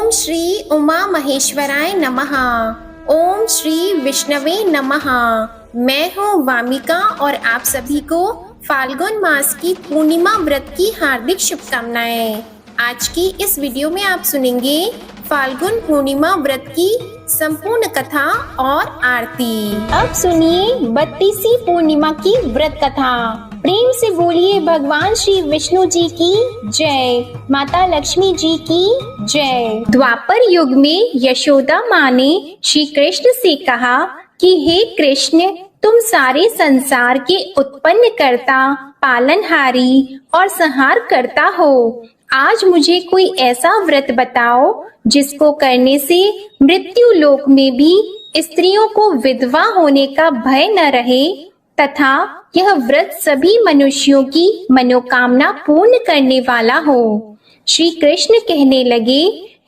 ओम श्री उमा महेश्वराय नमः। ओम श्री विष्णवे नमः। मैं हूँ वामिका और आप सभी को फाल्गुन मास की पूर्णिमा व्रत की हार्दिक शुभकामनाएं। आज की इस वीडियो में आप सुनेंगे फाल्गुन पूर्णिमा व्रत की संपूर्ण कथा और आरती। अब सुनिए 32वीं पूर्णिमा की व्रत कथा। प्रेम से बोलिए भगवान श्री विष्णु जी की जय, माता लक्ष्मी जी की जय। द्वापर युग में यशोदा माँ ने श्री कृष्ण से कहा कि हे कृष्ण, तुम सारे संसार के उत्पन्न करता, पालनहारी और संहार करता हो। आज मुझे कोई ऐसा व्रत बताओ जिसको करने से मृत्यु लोक में भी स्त्रियों को विधवा होने का भय न रहे तथा यह व्रत सभी मनुष्यों की मनोकामना पूर्ण करने वाला हो। श्री कृष्ण कहने लगे,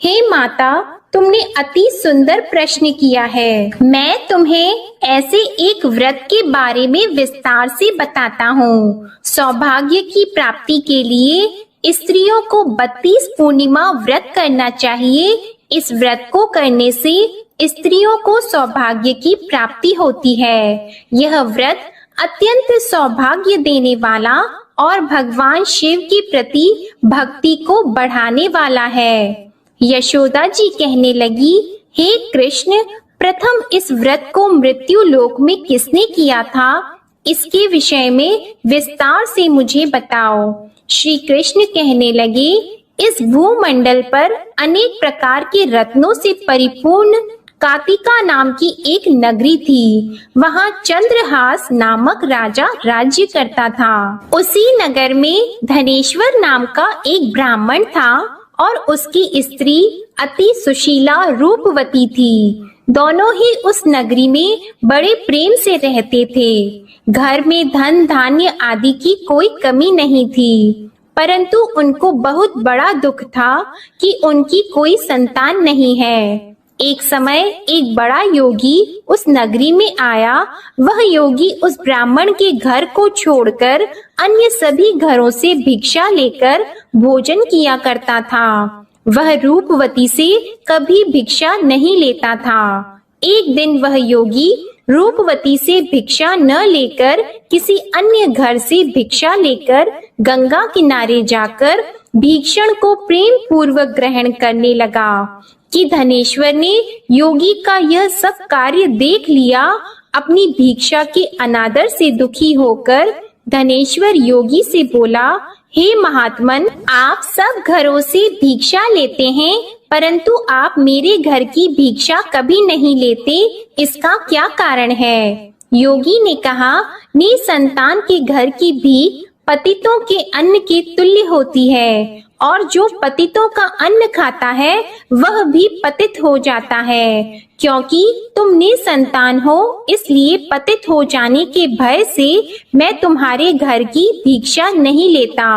हे माता, तुमने अति सुंदर प्रश्न किया है। मैं तुम्हें ऐसे एक व्रत के बारे में विस्तार से बताता हूँ। सौभाग्य की प्राप्ति के लिए स्त्रियों को 32 पूर्णिमा व्रत करना चाहिए। इस व्रत को करने से स्त्रियों को सौभाग्य की प्राप्ति होती है। यह व्रत अत्यंत सौभाग्य देने वाला और भगवान शिव के प्रति भक्ति को बढ़ाने वाला है। यशोदा जी कहने लगी, हे कृष्ण, प्रथम इस व्रत को मृत्यु लोक में किसने किया था? इसके विषय में विस्तार से मुझे बताओ। श्री कृष्ण कहने लगे, इस भूमंडल पर अनेक प्रकार के रत्नों से परिपूर्ण कातिका नाम की एक नगरी थी। वहाँ चंद्रहास नामक राजा राज्य करता था। उसी नगर में धनेश्वर नाम का एक ब्राह्मण था और उसकी स्त्री अति सुशीला रूपवती थी। दोनों ही उस नगरी में बड़े प्रेम से रहते थे। घर में धन धान्य आदि की कोई कमी नहीं थी, परंतु उनको बहुत बड़ा दुख था कि उनकी कोई संतान नहीं है। एक समय एक बड़ा योगी उस नगरी में आया। वह योगी उस ब्राह्मण के घर को छोड़कर अन्य सभी घरों से भिक्षा लेकर भोजन किया करता था। वह रूपवती से कभी भिक्षा नहीं लेता था। एक दिन वह योगी रूपवती से भिक्षा न लेकर किसी अन्य घर से भिक्षा लेकर गंगा किनारे जाकर भीक्षण को प्रेम पूर्वक ग्रहण करने लगा कि धनेश्वर ने योगी का यह सब कार्य देख लिया। अपनी भिक्षा के अनादर से दुखी होकर धनेश्वर योगी से बोला, हे महात्मन, आप सब घरों से भिक्षा लेते हैं, परंतु आप मेरे घर की भिक्षा कभी नहीं लेते। इसका क्या कारण है? योगी ने कहा, निसंतान के घर की भीख पतितों के अन्न के तुल्य होती है और जो पतितों का अन्न खाता है वह भी पतित हो जाता है। क्योंकि तुम निसंतान हो, इसलिए पतित हो जाने के भय से मैं तुम्हारे घर की भिक्षा नहीं लेता।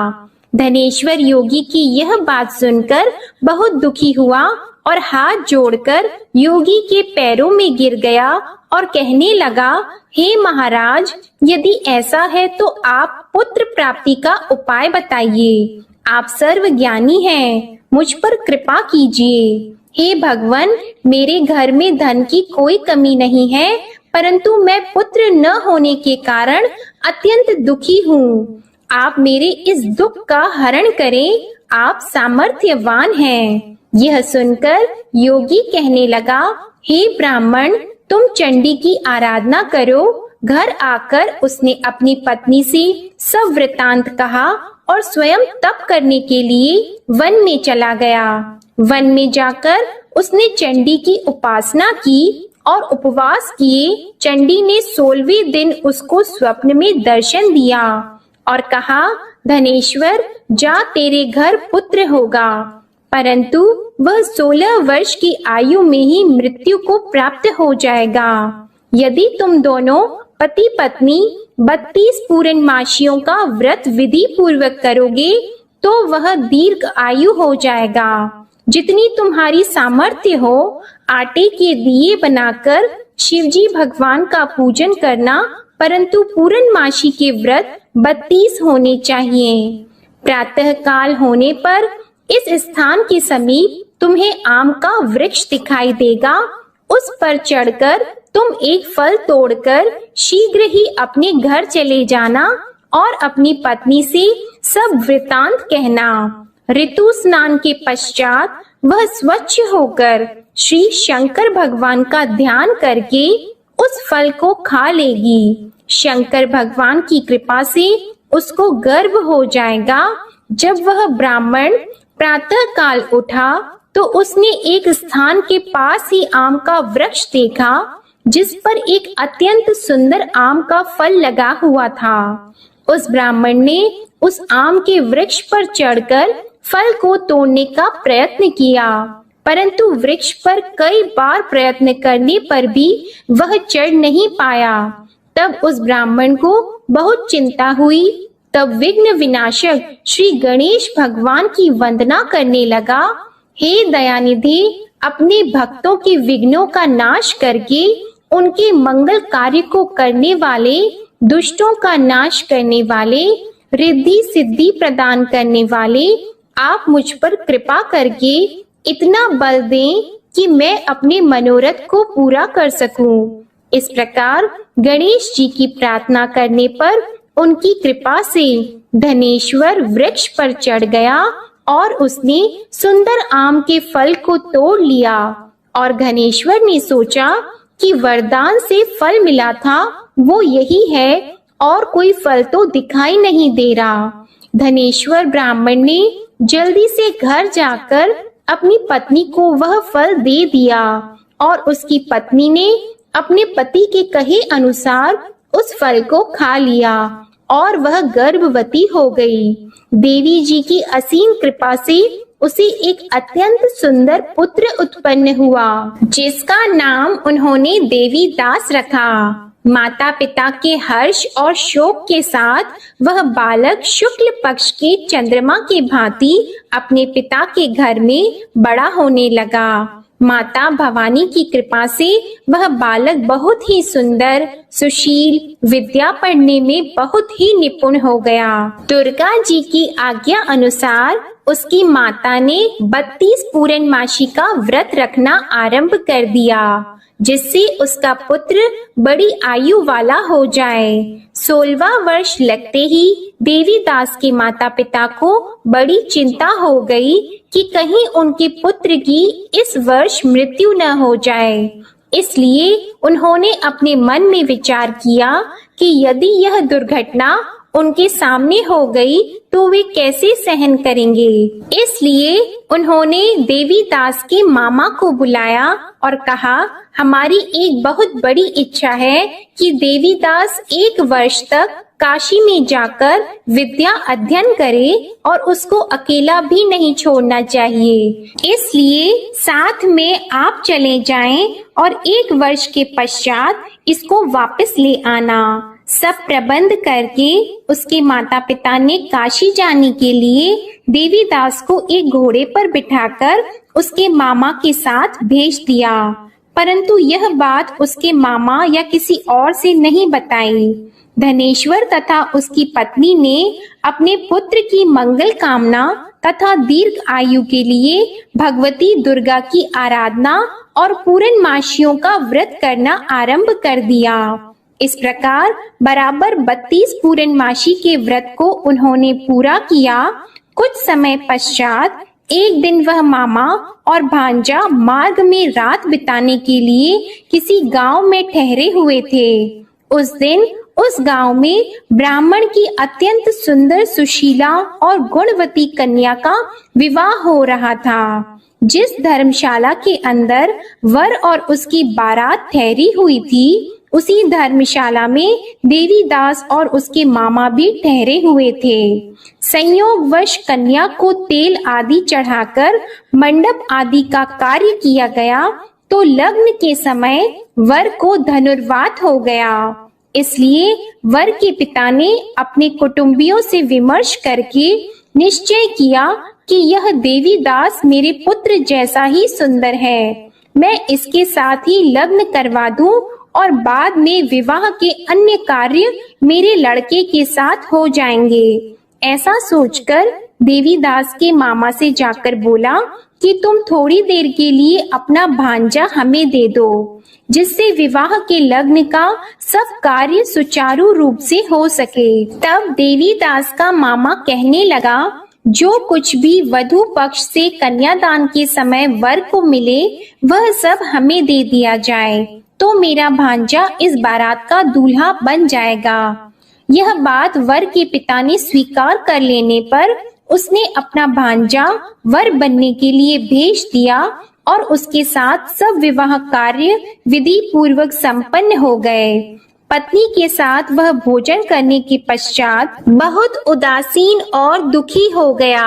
धनेश्वर योगी की यह बात सुनकर बहुत दुखी हुआ और हाथ जोड़कर योगी के पैरों में गिर गया और कहने लगा, हे महाराज, यदि ऐसा है तो आप पुत्र प्राप्ति का उपाय बताइए। आप सर्वज्ञानी हैं, मुझ पर कृपा कीजिए। हे भगवान, मेरे घर में धन की कोई कमी नहीं है, परंतु मैं पुत्र न होने के कारण अत्यंत दुखी हूँ। आप मेरे इस दुख का हरण करें, आप सामर्थ्यवान हैं। यह सुनकर योगी कहने लगा, हे ब्राह्मण, तुम चंडी की आराधना करो। घर आकर उसने अपनी पत्नी से सब वृतांत कहा और स्वयं तप करने के लिए वन में चला गया। वन में जाकर उसने चंडी की उपासना की और उपवास किए। चंडी ने 16वें दिन उसको स्वप्न में दर्शन दिया और कहा, धनेश्वर, जा, तेरे घर पुत्र होगा। परंतु वह 16 वर्ष की आयु में ही मृत्यु को प्राप्त हो जाएगा। यदि तुम दोनों पति पत्नी 32 पूर्णमासियों का व्रत विधि पूर्वक करोगे तो वह दीर्घ आयु हो जाएगा। जितनी तुम्हारी सामर्थ्य हो, आटे के दिए बनाकर शिवजी भगवान का पूजन करना, परंतु पूर्णमासी के व्रत 32 होने चाहिए। प्रातः काल होने पर इस स्थान के समीप तुम्हें आम का वृक्ष दिखाई देगा। उस पर चढ़कर तुम एक फल तोड़कर शीघ्र ही अपने घर चले जाना और अपनी पत्नी से सब वृतांत कहना। ऋतु स्नान के पश्चात वह स्वच्छ होकर श्री शंकर भगवान का ध्यान करके उस फल को खा लेगी। शंकर भगवान की कृपा से उसको गर्भ हो जाएगा। जब वह ब्राह्मण प्रातः काल उठा तो उसने एक स्थान के पास ही आम का वृक्ष देखा जिस पर एक अत्यंत सुंदर आम का फल लगा हुआ था। उस ब्राह्मण ने उस आम के वृक्ष पर चढ़कर फल को तोड़ने का प्रयत्न किया, परंतु वृक्ष पर कई बार प्रयत्न करने पर भी वह चढ़ नहीं पाया। तब उस ब्राह्मण को बहुत चिंता हुई। तब विघ्न विनाशक श्री गणेश भगवान की वंदना करने लगा। हे दयानिधि, अपने भक्तों के विघ्नों का नाश करके उनके मंगल कार्य को करने वाले, दुष्टों का नाश करने वाले, रिद्धि सिद्धि प्रदान करने वाले, आप मुझ पर कृपा करके इतना बल दें कि मैं अपने मनोरथ को पूरा कर सकूं। इस प्रकार गणेश जी की प्रार्थना करने पर उनकी कृपा से धनेश्वर वृक्ष पर चढ़ गया और उसने सुंदर आम के फल को तोड़ लिया। और धनेश्वर ने सोचा कि वरदान से फल मिला था वो यही है और कोई फल तो दिखाई नहीं दे रहा। धनेश्वर ब्राह्मण ने जल्दी से घर जाकर अपनी पत्नी को वह फल दे दिया और उसकी पत्नी ने अपने पति के कहे अनुसार उस फल को खा लिया और वह गर्भवती हो गई। देवी जी की असीम कृपा से उसे एक अत्यंत सुंदर पुत्र उत्पन्न हुआ जिसका नाम उन्होंने देवी दास रखा। माता पिता के हर्ष और शोक के साथ वह बालक शुक्ल पक्ष के चंद्रमा के भांति अपने पिता के घर में बड़ा होने लगा। माता भवानी की कृपा से वह बालक बहुत ही सुंदर, सुशील, विद्या पढ़ने में बहुत ही निपुण हो गया। दुर्गा जी की आज्ञा अनुसार उसकी माता ने 32 पूर्णमासी का व्रत रखना आरंभ कर दिया जिससे उसका पुत्र बड़ी आयु वाला हो जाए। 16वां वर्ष लगते ही देवी दास के माता पिता को बड़ी चिंता हो गई कि कहीं उनके पुत्र की इस वर्ष मृत्यु न हो जाए। इसलिए उन्होंने अपने मन में विचार किया कि यदि यह दुर्घटना उनके सामने हो गई तो वे कैसे सहन करेंगे। इसलिए उन्होंने देवी दास के मामा को बुलाया और कहा, हमारी एक बहुत बड़ी इच्छा है कि देवी दास 1 वर्ष तक काशी में जाकर विद्या अध्ययन करे और उसको अकेला भी नहीं छोड़ना चाहिए। इसलिए साथ में आप चले जाएं और 1 वर्ष के पश्चात इसको वापस ले आना। सब प्रबंध करके उसके माता पिता ने काशी जाने के लिए देवी दास को एक घोड़े पर बिठाकर उसके मामा के साथ भेज दिया, परंतु यह बात उसके मामा या किसी और से नहीं बताई। धनेश्वर तथा उसकी पत्नी ने अपने पुत्र की मंगल कामना तथा दीर्घ आयु के लिए भगवती दुर्गा की आराधना और पूर्णमासियों का व्रत करना आरंभ कर दिया। इस प्रकार बराबर 32 पूर्णमासी के व्रत को उन्होंने पूरा किया। कुछ समय पश्चात एक दिन वह मामा और भांजा मार्ग में रात बिताने के लिए किसी गांव में ठहरे हुए थे। उस दिन उस गांव में ब्राह्मण की अत्यंत सुंदर, सुशीला और गुणवती कन्या का विवाह हो रहा था। जिस धर्मशाला के अंदर वर और उसकी बारात ठहरी हुई थी, उसी धर्मशाला में देवी दास और उसके मामा भी ठहरे हुए थे। संयोगवश कन्या को तेल आदि चढ़ाकर मंडप आदि का कार्य किया गया तो लग्न के समय वर को धनुर्वात हो गया। इसलिए वर के पिता ने अपने कुटुंबियों से विमर्श करके निश्चय किया कि यह देवी दास मेरे पुत्र जैसा ही सुंदर है, मैं इसके साथ ही लग्न करवा दूं और बाद में विवाह के अन्य कार्य मेरे लड़के के साथ हो जाएंगे। ऐसा सोचकर देवीदास के मामा से जाकर बोला कि तुम थोड़ी देर के लिए अपना भांजा हमें दे दो, जिससे विवाह के लग्न का सब कार्य सुचारू रूप से हो सके। तब देवीदास का मामा कहने लगा, जो कुछ भी वधू पक्ष से कन्यादान के समय वर को मिले वह सब हमें दे दिया जाए, तो मेरा भांजा इस बारात का दूल्हा बन जाएगा। यह बात वर के पिता ने स्वीकार कर लेने पर उसने अपना भांजा वर बनने के लिए भेज दिया और उसके साथ सब विवाह कार्य विधि पूर्वक संपन्न हो गए। पत्नी के साथ वह भोजन करने के पश्चात बहुत उदासीन और दुखी हो गया।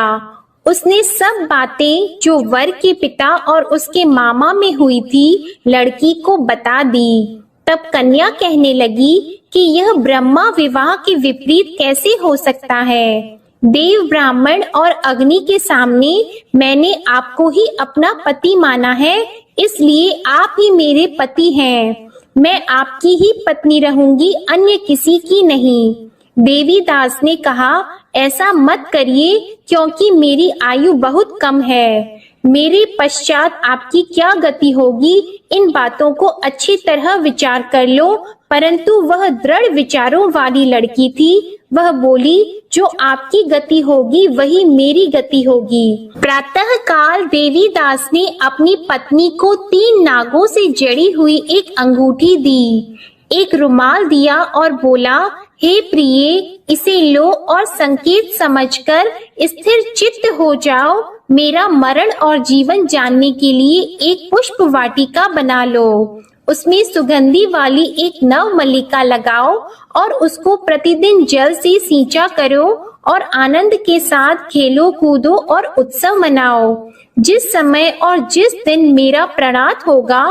उसने सब बातें जो वर के पिता और उसके मामा में हुई थी लड़की को बता दी। तब कन्या कहने लगी कि यह ब्रह्मा विवाह के विपरीत कैसे हो सकता है। देव, ब्राह्मण और अग्नि के सामने मैंने आपको ही अपना पति माना है, इसलिए आप ही मेरे पति हैं। मैं आपकी ही पत्नी रहूंगी, अन्य किसी की नहीं। देवीदास ने कहा, ऐसा मत करिए, क्योंकि मेरी आयु बहुत कम है। मेरे पश्चात आपकी क्या गति होगी, इन बातों को अच्छी तरह विचार कर लो। परंतु वह दृढ़ विचारों वाली लड़की थी। वह बोली, जो आपकी गति होगी वही मेरी गति होगी। प्रातः काल देवीदास ने अपनी पत्नी को 3 नागों से जड़ी हुई एक अंगूठी दी, एक रुमाल दिया और बोला, हे प्रिये, इसे लो और संकेत समझकर स्थिर चित्त हो जाओ। मेरा मरण और जीवन जानने के लिए एक पुष्प वाटिका बना लो। उसमें सुगंधी वाली एक नव मल्लिका लगाओ और उसको प्रतिदिन जल से सींचा करो और आनंद के साथ खेलो कूदो और उत्सव मनाओ। जिस समय और जिस दिन मेरा प्राणात होगा,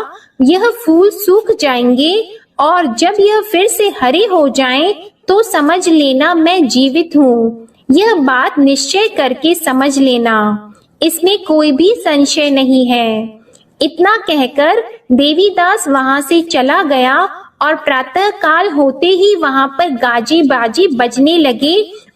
यह फूल सूख जाएंगे और जब यह फिर से हरे हो जाएं, तो समझ लेना मैं जीवित हूँ। यह बात निश्चय करके समझ लेना, इसमें कोई भी संशय नहीं है। इतना कहकर देवीदास वहां से चला गया और प्रातः काल होते ही वहां पर गाजे बाजे बजने लगे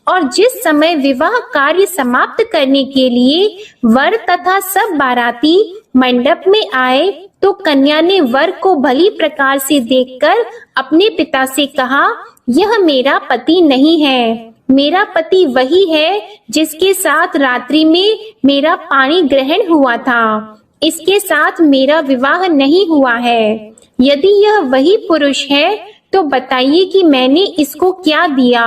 और जिस समय विवाह कार्य समाप्त करने के लिए वर तथा सब बाराती मंडप में आए, तो कन्या ने वर को भली प्रकार से देखकर अपने पिता से कहा, यह मेरा पति नहीं है। मेरा पति वही है जिसके साथ रात्रि में मेरा पाणी ग्रहण हुआ था। इसके साथ मेरा विवाह नहीं हुआ है। यदि यह वही पुरुष है तो बताइए कि मैंने इसको क्या दिया।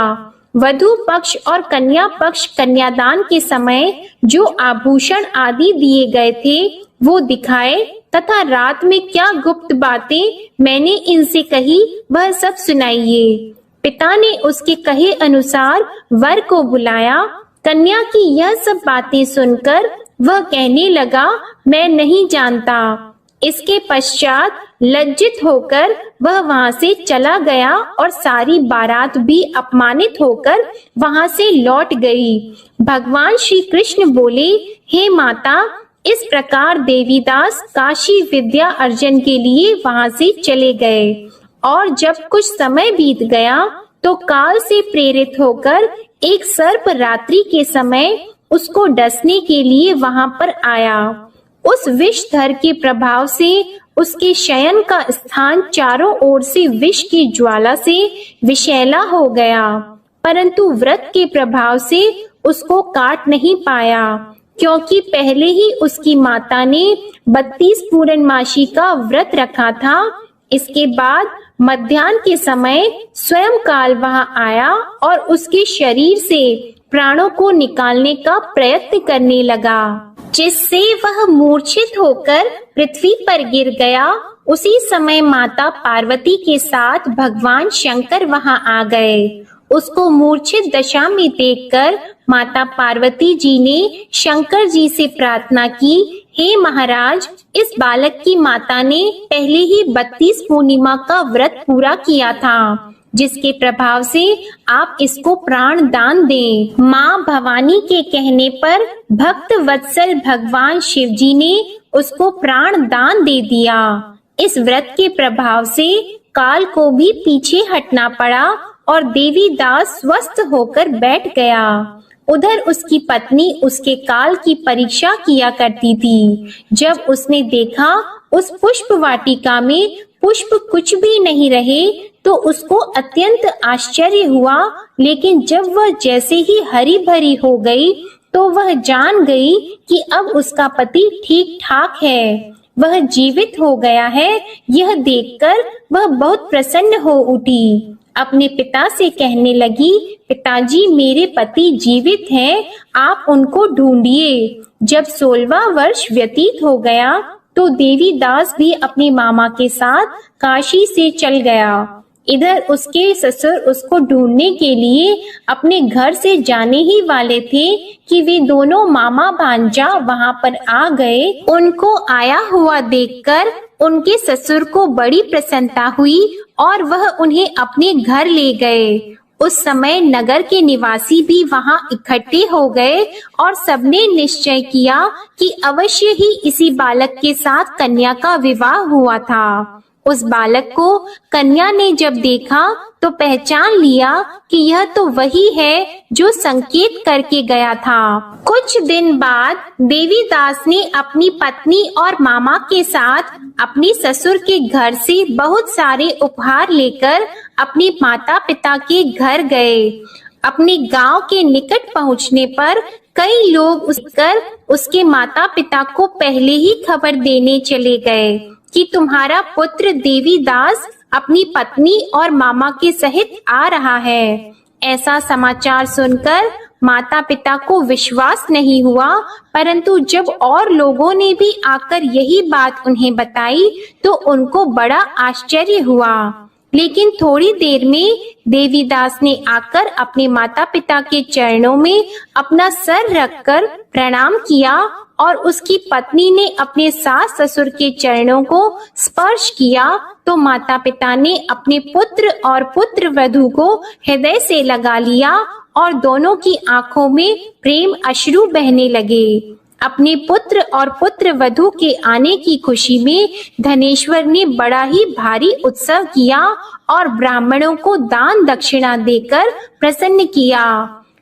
वधू पक्ष और कन्या पक्ष कन्यादान के समय जो आभूषण आदि दिए गए थे वो दिखाए तथा रात में क्या गुप्त बातें मैंने इनसे कही वह सब सुनाइए। पिता ने उसके कहे अनुसार वर को बुलाया। कन्या की यह सब बातें सुनकर वह कहने लगा, मैं नहीं जानता। इसके पश्चात लज्जित होकर वह वहां से चला गया और सारी बारात भी अपमानित होकर वहां से लौट गई। भगवान श्री कृष्ण बोले, हे माता, इस प्रकार देवीदास काशी विद्या अर्जन के लिए वहां से चले गए और जब कुछ समय बीत गया तो काल से प्रेरित होकर एक सर्प रात्रि के समय उसको डसने के लिए वहां पर आया। उस विषधर के प्रभाव से उसके शयन का स्थान चारों ओर से विष की ज्वाला से विषैला हो गया, परंतु व्रत के प्रभाव से उसको काट नहीं पाया, क्योंकि पहले ही उसकी माता ने 32 पूर्णमासी का व्रत रखा था। इसके बाद मध्याह्न के समय स्वयं काल वहां आया और उसके शरीर से प्राणों को निकालने का प्रयत्न करने लगा, जिससे वह मूर्छित होकर पृथ्वी पर गिर गया। उसी समय माता पार्वती के साथ भगवान शंकर वहां आ गए। उसको मूर्छित दशा में देखकर माता पार्वती जी ने शंकर जी से प्रार्थना की, हे महाराज, इस बालक की माता ने पहले ही 32 पूर्णिमा का व्रत पूरा किया था, जिसके प्रभाव से आप इसको प्राण दान दें। माँ भवानी के कहने पर भक्त वत्सल भगवान शिव जी ने उसको प्राण दान दे दिया। इस व्रत के प्रभाव से काल को भी पीछे हटना पड़ा और देवीदास स्वस्थ होकर बैठ गया। उधर उसकी पत्नी उसके काल की परीक्षा किया करती थी। जब उसने देखा उस पुष्प वाटिका में पुष्प कुछ भी नहीं रहे तो उसको अत्यंत आश्चर्य हुआ, लेकिन जब वह जैसे ही हरी भरी हो गई तो वह जान गई कि अब उसका पति ठीक ठाक है, वह जीवित हो गया है। यह देखकर वह बहुत प्रसन्न हो उठी। अपने पिता से कहने लगी, पिताजी मेरे पति जीवित हैं, आप उनको ढूंढिए। जब 16वां वर्ष व्यतीत हो गया तो देवीदास भी अपने मामा के साथ काशी से चल गया। इधर उसके ससुर उसको ढूंढने के लिए अपने घर से जाने ही वाले थे कि वे दोनों मामा भांजा वहां पर आ गए। उनको आया हुआ देखकर उनके ससुर को बड़ी प्रसन्नता हुई और वह उन्हें अपने घर ले गए। उस समय नगर के निवासी भी वहां इकट्ठे हो गए और सबने निश्चय किया कि अवश्य ही इसी बालक के साथ कन्या का विवाह हुआ था। उस बालक को कन्या ने जब देखा तो पहचान लिया कि यह तो वही है जो संकेत करके गया था। कुछ दिन बाद देवीदास ने अपनी पत्नी और मामा के साथ अपने ससुर के घर से बहुत सारे उपहार लेकर अपने माता पिता के घर गए। अपने गांव के निकट पहुंचने पर कई लोग उसके माता पिता को पहले ही खबर देने चले गए कि तुम्हारा पुत्र देवीदास अपनी पत्नी और मामा के सहित आ रहा है। ऐसा समाचार सुनकर माता पिता को विश्वास नहीं हुआ, परंतु जब और लोगों ने भी आकर यही बात उन्हें बताई तो उनको बड़ा आश्चर्य हुआ। लेकिन थोड़ी देर में देवीदास ने आकर अपने माता पिता के चरणों में अपना सर रखकर प्रणाम किया और उसकी पत्नी ने अपने सास ससुर के चरणों को स्पर्श किया तो माता पिता ने अपने पुत्र और पुत्र वधू को हृदय से लगा लिया और दोनों की आंखों में प्रेम अश्रु बहने लगे। अपने पुत्र और पुत्र वधू के आने की खुशी में धनेश्वर ने बड़ा ही भारी उत्सव किया और ब्राह्मणों को दान दक्षिणा देकर प्रसन्न किया।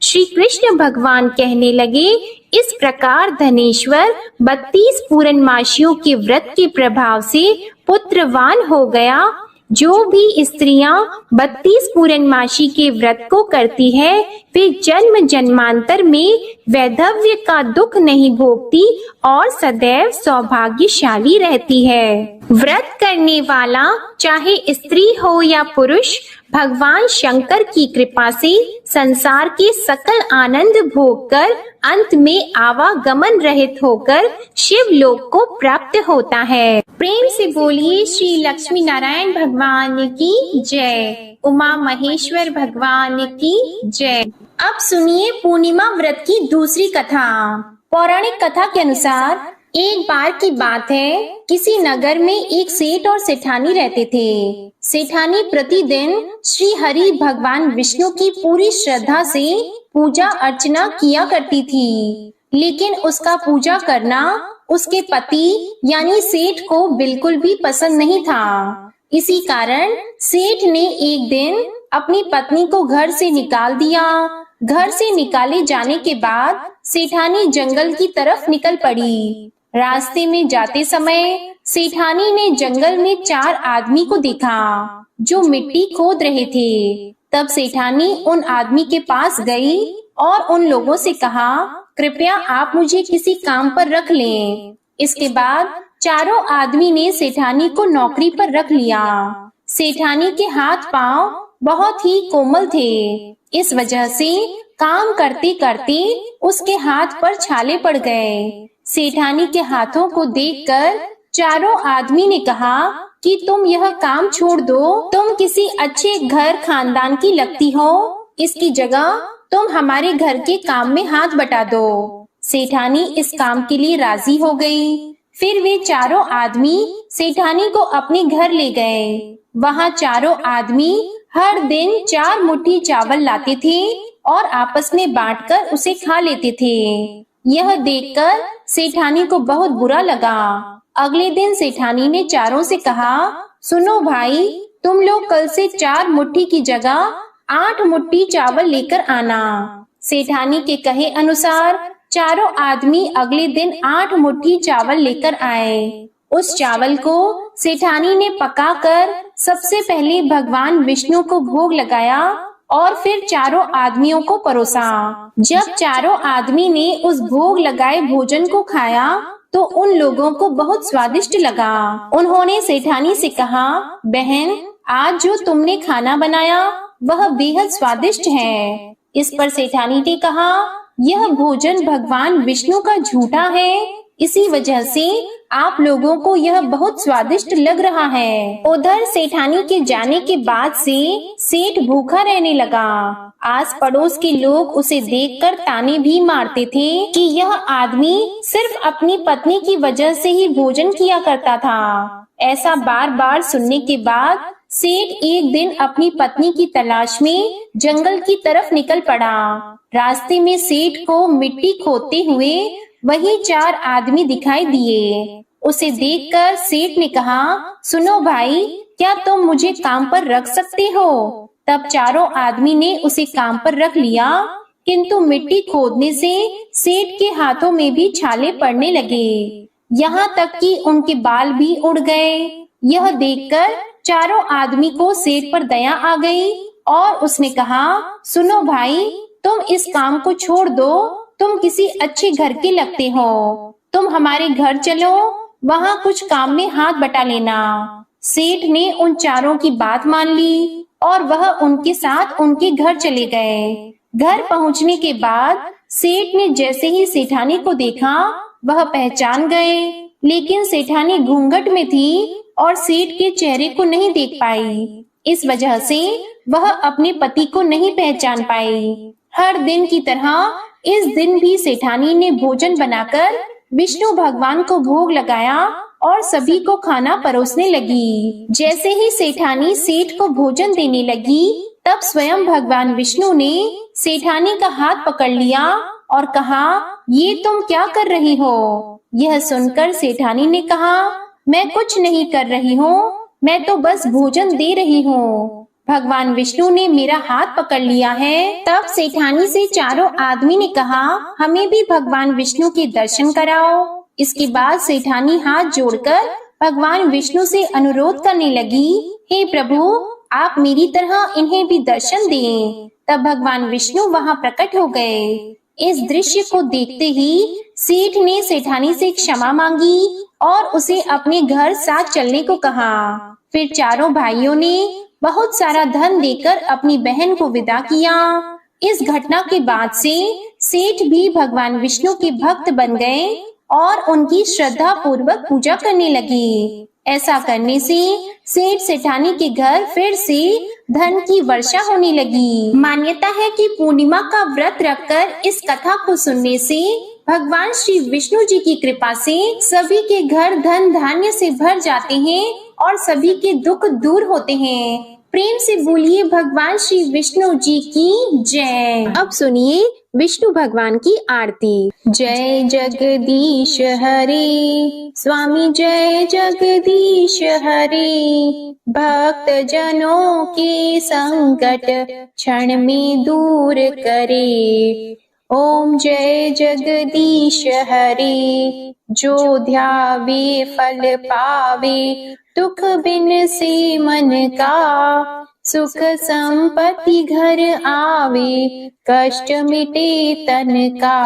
श्री कृष्ण भगवान कहने लगे, इस प्रकार धनेश्वर 32 पूर्णमासियों के व्रत के प्रभाव से पुत्रवान हो गया। जो भी स्त्रियां 32 पूर्णमासी के व्रत को करती है वे जन्म जन्मांतर में वैधव्य का दुख नहीं भोगती और सदैव सौभाग्यशाली रहती है। व्रत करने वाला चाहे स्त्री हो या पुरुष भगवान शंकर की कृपा से संसार के सकल आनंद भोगकर अंत में आवागमन रहित होकर शिव लोक को प्राप्त होता है। प्रेम से बोलिए श्री लक्ष्मी नारायण भगवान की जय, उमा महेश्वर भगवान की जय। अब सुनिए पूर्णिमा व्रत की दूसरी कथा। पौराणिक कथा के अनुसार एक बार की बात है, किसी नगर में एक सेठ और सेठानी रहते थे। सेठानी प्रतिदिन श्री हरि भगवान विष्णु की पूरी श्रद्धा से पूजा अर्चना किया करती थी, लेकिन उसका पूजा करना उसके पति यानी सेठ को बिल्कुल भी पसंद नहीं था। इसी कारण सेठ ने एक दिन अपनी पत्नी को घर से निकाल दिया। घर से निकाले जाने के बाद सेठानी जंगल की तरफ निकल पड़ी। रास्ते में जाते समय सेठानी ने जंगल में 4 आदमी को देखा जो मिट्टी खोद रहे थे। तब सेठानी उन आदमी के पास गई और उन लोगों से कहा, कृपया आप मुझे किसी काम पर रख लें। इसके बाद चारों आदमी ने सेठानी को नौकरी पर रख लिया। सेठानी के हाथ पांव बहुत ही कोमल थे, इस वजह से काम करते करते उसके हाथ पर छाले पड़ गए। सेठानी के हाथों को देखकर चारों आदमी ने कहा कि तुम यह काम छोड़ दो, तुम किसी अच्छे घर खानदान की लगती हो, इसकी जगह तुम हमारे घर के काम में हाथ बटा दो। सेठानी इस काम के लिए राजी हो गई। फिर वे चारों आदमी सेठानी को अपने घर ले गए। वहाँ चारों आदमी हर दिन 4 मुट्ठी चावल लाते थे और आपस में बांटकर उसे खा लेते थे। यह देखकर सेठानी को बहुत बुरा लगा। अगले दिन सेठानी ने चारों से कहा, सुनो भाई, तुम लोग कल से 4 मुट्ठी की जगह 8 मुट्ठी चावल लेकर आना। सेठानी के कहे अनुसार चारों आदमी अगले दिन 8 मुट्ठी चावल लेकर आए। उस चावल को सेठानी ने पकाकर सबसे पहले भगवान विष्णु को भोग लगाया और फिर चारों आदमियों को परोसा। जब चारों आदमी ने उस भोग लगाए भोजन को खाया तो उन लोगों को बहुत स्वादिष्ट लगा। उन्होंने सेठानी से कहा, बहन, आज जो तुमने खाना बनाया वह बेहद स्वादिष्ट है। इस पर सेठानी ने कहा, यह भोजन भगवान विष्णु का झूठा है, इसी वजह से आप लोगों को यह बहुत स्वादिष्ट लग रहा है। उधर सेठानी के जाने के बाद से सेठ भूखा रहने लगा। आस पड़ोस के लोग उसे देखकर ताने भी मारते थे कि यह आदमी सिर्फ अपनी पत्नी की वजह से ही भोजन किया करता था। ऐसा बार बार सुनने के बाद सेठ एक दिन अपनी पत्नी की तलाश में जंगल की तरफ निकल पड़ा। रास्ते में सेठ को मिट्टी खोदते हुए वही 4 आदमी दिखाई दिए। उसे देखकर सेठ ने कहा, सुनो भाई, क्या तुम मुझे काम पर रख सकते हो? तब चारों आदमी ने उसे काम पर रख लिया, किंतु मिट्टी खोदने से सेठ के हाथों में भी छाले पड़ने लगे, यहाँ तक कि उनके बाल भी उड़ गए। यह देखकर चारों आदमी को सेठ पर दया आ गई और उसने कहा, सुनो भाई, तुम इस काम को छोड़ दो, तुम किसी अच्छे घर के लगते हो, तुम हमारे घर चलो, वहाँ कुछ काम में हाथ बटा लेना। सेठ ने उन चारों की बात मान ली और वह उनके साथ उनके घर चले गए। घर पहुँचने के बाद सेठ ने जैसे ही सेठानी को देखा वह पहचान गए, लेकिन सेठानी घूंघट में थी और सेठ के चेहरे को नहीं देख पाई। इस वजह से वह अपने पति को नहीं पहचान पाई। हर दिन की तरह इस दिन भी सेठानी ने भोजन बनाकर विष्णु भगवान को भोग लगाया और सभी को खाना परोसने लगी। जैसे ही सेठानी सेठ को भोजन देने लगी, तब स्वयं भगवान विष्णु ने सेठानी का हाथ पकड़ लिया और कहा, ये तुम क्या कर रही हो? यह सुनकर सेठानी ने कहा, मैं कुछ नहीं कर रही हूँ, मैं तो बस भोजन दे रही हूँ। भगवान विष्णु ने मेरा हाथ पकड़ लिया है। तब सेठानी से चारों आदमी ने कहा, हमें भी भगवान विष्णु के दर्शन कराओ। इसके बाद सेठानी हाथ जोड़कर भगवान विष्णु से अनुरोध करने लगी, हे प्रभु, आप मेरी तरह इन्हें भी दर्शन दें। तब भगवान विष्णु वहाँ प्रकट हो गए। इस दृश्य को देखते ही सेठ ने सेठानी से क्षमा मांगी और उसे अपने घर साथ चलने को कहा। फिर चारों भाइयों ने बहुत सारा धन देकर अपनी बहन को विदा किया। इस घटना के बाद से सेठ भी भगवान विष्णु के भक्त बन गए और उनकी श्रद्धा पूर्वक पूजा करने लगे। ऐसा करने से सेठ सेठानी के घर फिर से धन की वर्षा होने लगी। मान्यता है कि पूर्णिमा का व्रत रखकर इस कथा को सुनने से भगवान श्री विष्णु जी की कृपा से सभी के घर धन धान्य से भर जाते हैं और सभी के दुख दूर होते हैं। प्रेम से बोलिए भगवान श्री विष्णु जी की जय। अब सुनिए विष्णु भगवान की आरती। जय जगदीश हरे स्वामी, जय जगदीश हरे, भक्त जनों के संकट क्षण में दूर करे। ओम जय जगदीश हरे, जो ध्यावे फल पावे, दुख बिन से मन का, सुख संपत्ति घर आवे, कष्ट मिटे तन का।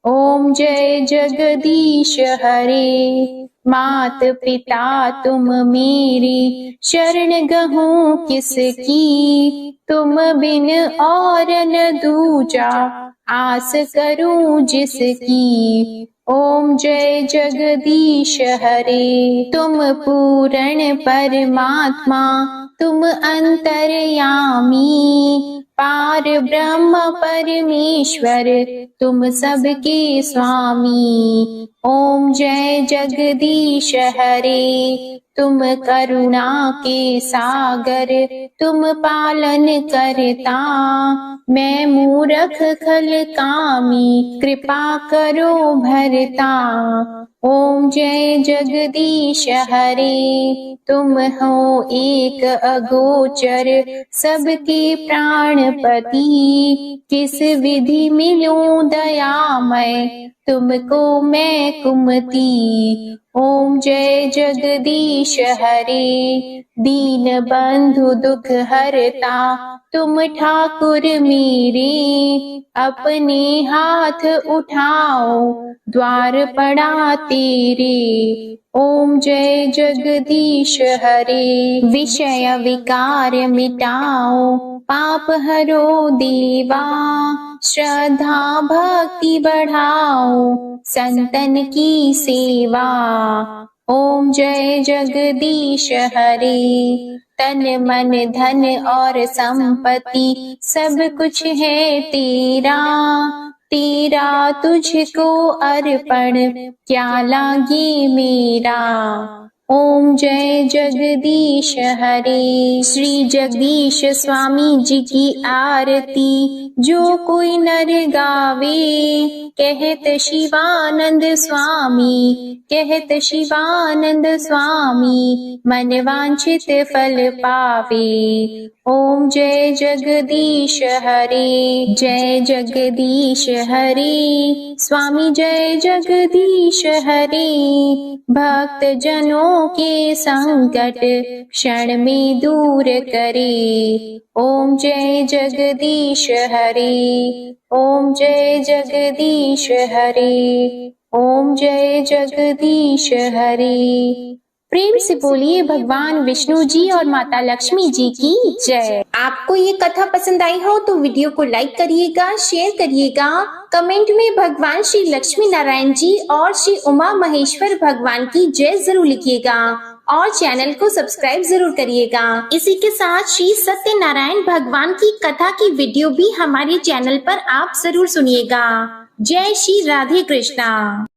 ओम जय जगदीश हरे, मात पिता तुम मेरी, शरण गहूं किसकी, तुम बिन और न दूजा, आस करूं जिसकी। ओम जय जगदीश हरे, तुम पूर्ण परमात्मा, तुम अंतर्यामी, पार ब्रह्म परमेश्वर, तुम सबके स्वामी। ओम जय जगदीश हरे, तुम करुणा के सागर, तुम पालन करता, मैं मूर्ख खल कामी, कृपा करो भरता। ओम जय जगदीश हरे, तुम हो एक अगोचर, सबके प्राण गणपति, किस विधि मिलूं दयामय, तुमको मैं कुमति। ओम जय जगदीश हरे, दीन बंधु दुख हरता, तुम ठाकुर मेरे, अपने हाथ उठाओ, द्वार पड़ा तेरे। ओम जय जगदीश हरे, विषय विकार मिटाओ, पाप हरो देवा, श्रद्धा भक्ति बढ़ाओ, संतन की सेवा। ओम जय जगदीश हरे, तन मन धन और संपत्ति सब कुछ है तेरा, तेरा तुझको अर्पण क्या लागे मेरा। ओम जय जगदीश हरे, श्री जगदीश स्वामी जी की आरती जो कोई नर गावे, कहत शिवानंद स्वामी, कहत शिवानंद स्वामी, मन वांछित फल पावे। ओम जय जगदीश हरे, जय जगदीश हरे, स्वामी जय जगदीश हरे, भक्त जनों के संकट क्षण में दूर करे। ओम जय जगदीश हरे, ओम जय जगदीश हरे, ओम जय जगदीश हरे। प्रेम से बोलिए भगवान विष्णु जी और माता लक्ष्मी जी की जय। आपको ये कथा पसंद आई हो तो वीडियो को लाइक करिएगा, शेयर करिएगा, कमेंट में भगवान श्री लक्ष्मी नारायण जी और श्री उमा महेश्वर भगवान की जय जरूर लिखिएगा और चैनल को सब्सक्राइब जरूर करिएगा। इसी के साथ श्री सत्यनारायण भगवान की कथा की वीडियो भी हमारे चैनल पर आप जरूर सुनिएगा। जय श्री राधे कृष्णा।